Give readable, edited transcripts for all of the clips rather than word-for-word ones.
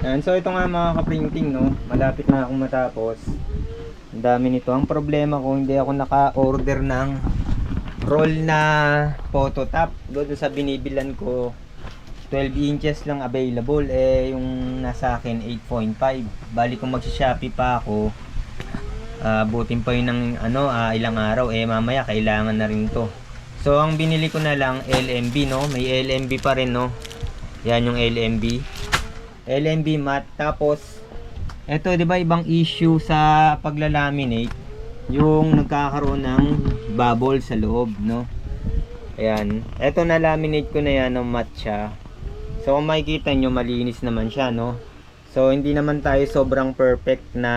Yan, so ito nga mga ka-printing, no, malapit na akong matapos. Ang dami nito. Ang problema ko, hindi ako naka-order ng roll na photo top. Doon sa binibilan ko 12 inches lang available, eh yung nasa akin 8.5. Bali kung magsi-Shopee pa ako, butin pa yun ng ilang araw, eh mamaya kailangan na rin to. So ang binili ko na lang LMB, no, may LMB pa rin, no. Yan yung LMB matte. Tapos eto, 'di ba, ibang issue sa paglalaminate, yung nagkakaroon ng bubble sa loob, no. Ayan, eto na laminate ko na yan ng matte siya. So kung makikita nyo, malinis naman siya, no. So hindi naman tayo sobrang perfect na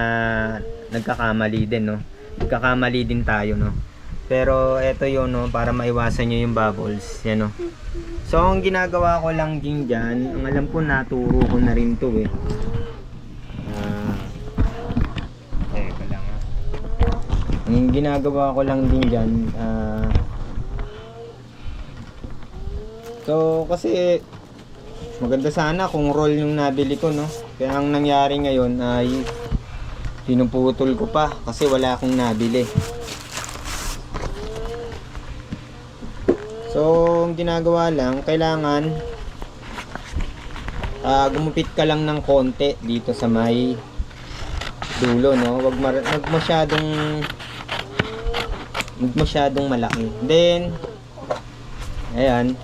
nagkakamali din, no. Nagkakamali din tayo, no. Pero eto yun, no, para maiwasan nyo yung bubbles, yan, no. So ang ginagawa ko lang din dyan, ang alam ko naturo ko na rin to eh. Teka lang ha. Ang ginagawa ko lang din dyan, so kasi maganda sana kung roll yung nabili ko, no. Kaya ang nangyari ngayon ay pinuputol ko pa kasi wala akong nabili. So ang ginagawa lang, kailangan gumupit ka lang ng konti dito sa may dulo, no. Wag masyadong malaki. Then ayan,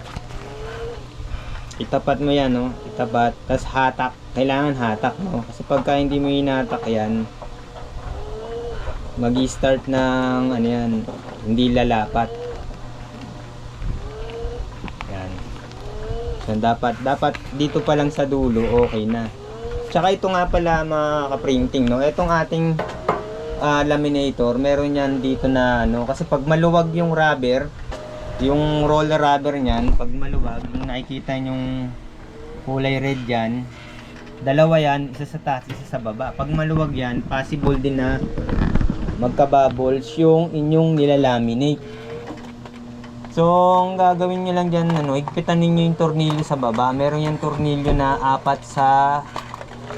itapat mo yan, no. Itapat, tas hatak. Kailangan hatak, no, kasi pagka hindi mo hinatak yan, magi-start ng yan, hindi lalapat. Yan. So dapat dito pa lang sa dulo okay na. Tsaka ito nga pala mga ka-printing, no, itong ating laminator, meron yan dito na kasi pag maluwag yung rubber, yung roller rubber niyan, pag maluwag, yung nakikita yung kulay red yan, dalawa yan, isa sa taas, isa sa baba. Pag maluwag yan, possible din na magka-bubbles yung inyong nilalaminate. So ang gagawin nyo lang dyan, higpitan ninyo yung tornilyo sa baba. Meron yung tornilyo na 4 sa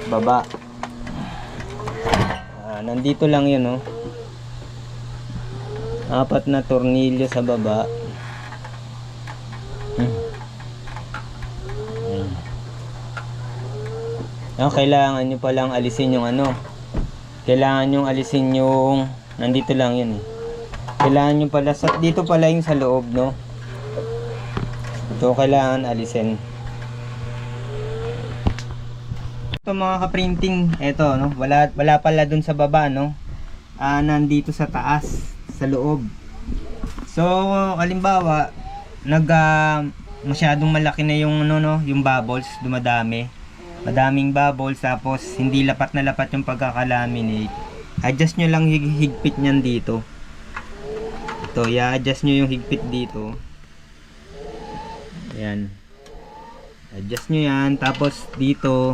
baba. Nandito lang yun, no. 4 na tornilyo sa baba. Kailangan nyo palang alisin yung kailangan nyo alisin yung nandito lang yun eh. Kailangan nyo pala dito pala yung sa loob, no. Ito kailangan alisin. Ito mga ka-printing, ito, no, wala pala dun sa baba, no. Nandito sa taas, sa loob. So halimbawa masyadong malaki na yung yung bubbles, madaming bubbles, tapos hindi lapat na lapat yung pagkakalaminate, adjust nyo lang higpit nyan dito. Ito, i-adjust nyo yung higpit dito. Ayan, adjust nyo yan. Tapos dito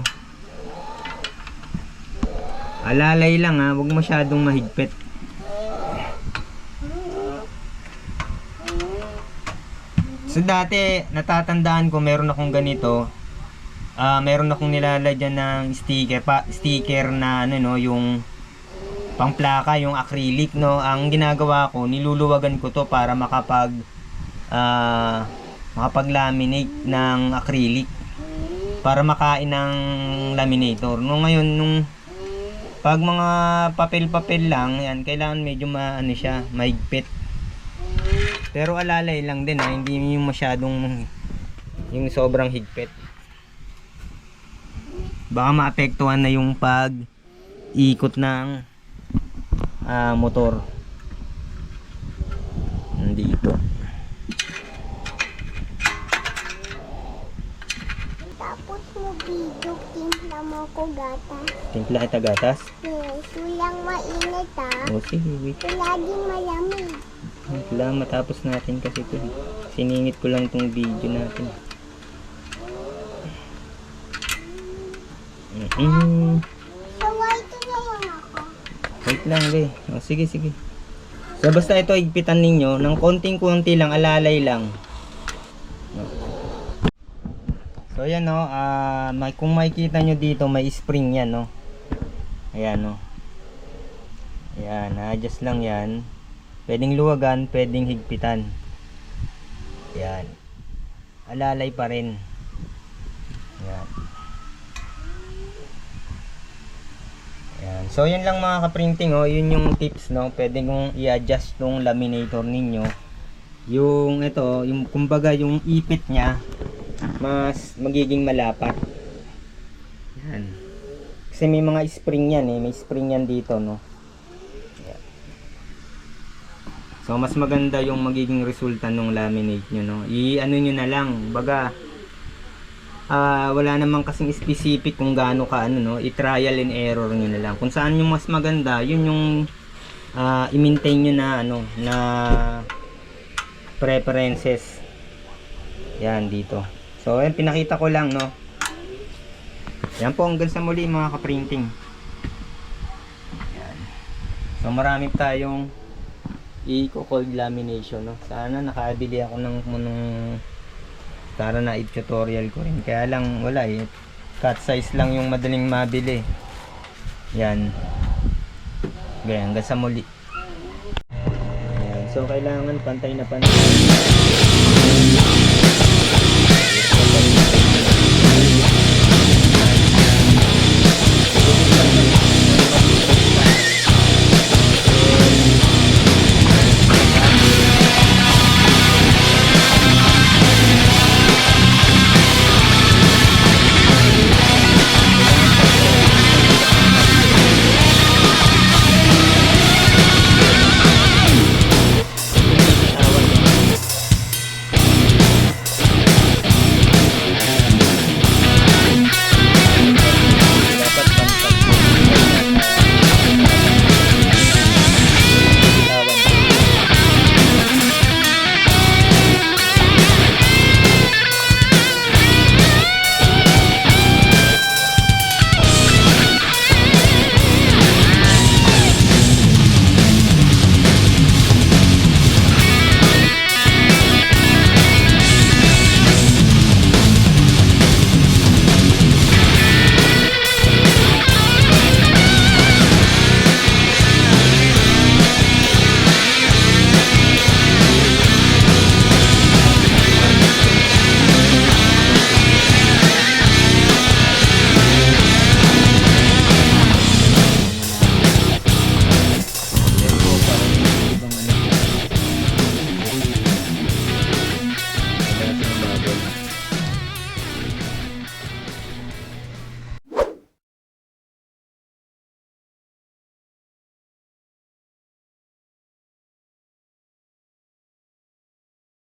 alalay lang, huwag masyadong mahigpit. So dati natatandaan ko, meron akong ganito, meron akong nilalagyan ng sticker na yung pangplaka, yung acrylic, no. Ang ginagawa ko, niluluwagan ko to para makapag-laminate ng acrylic, para makain ng laminator. No, ngayon pag mga papel-papel lang yan, kailangan medyo mahigpit. Pero alalay lang din, hindi yung masyadong yung sobrang higpit. Baka maapektuhan na yung pag-ikot ng motor. Nandito. Tapos mo video, timpla mo ko gatas. Timpla kita gatas? Yes, walang mainit O sige, wait. laging malamig. Wait lang, matapos natin kasi ito. Siningit ko lang tong video natin. So, white na lang ako. Wait lang, o sige. So basta ito, higpitan ninyo ng konting-konti lang, alalay lang. So ayan no, kung makikita nyo dito may spring yan no. Ayan no. Ayan, adjust lang yan. Pwedeng luwagan, pwedeng higpitan. Ayan. Alalay pa rin. Ayan. Ayan. So yan lang mga kaprinting oh, yun yung tips no. Pwede kong i-adjust tong laminator ninyo. Yung ito, yung kumbaga yung ipit niya mas magiging malapat. Yan. Kasi may mga spring yan eh, may spring yan dito no. Yan. So mas maganda yung magiging resulta ng laminate nyo no. I-ano nyo na lang, baga wala namang kasing specific kung gaano ka ano no, i-trial and error nyo na lang. Kung saan yung mas maganda, yun yung i-maintain nyo na ano, na preferences. Yan dito. So ayan, pinakita ko lang no. Yan po, hanggang sa muli mga kaprinting. Yan. So marami tayong i-cold lamination no. Sana nakabili ako ng para na i-tutorial ko rin. Kaya lang wala eh. Cut size lang yung madaling mabili. Yan. Okay, hanggang sa muli. Yan. So kailangan pantay na pantay. Ibang ano.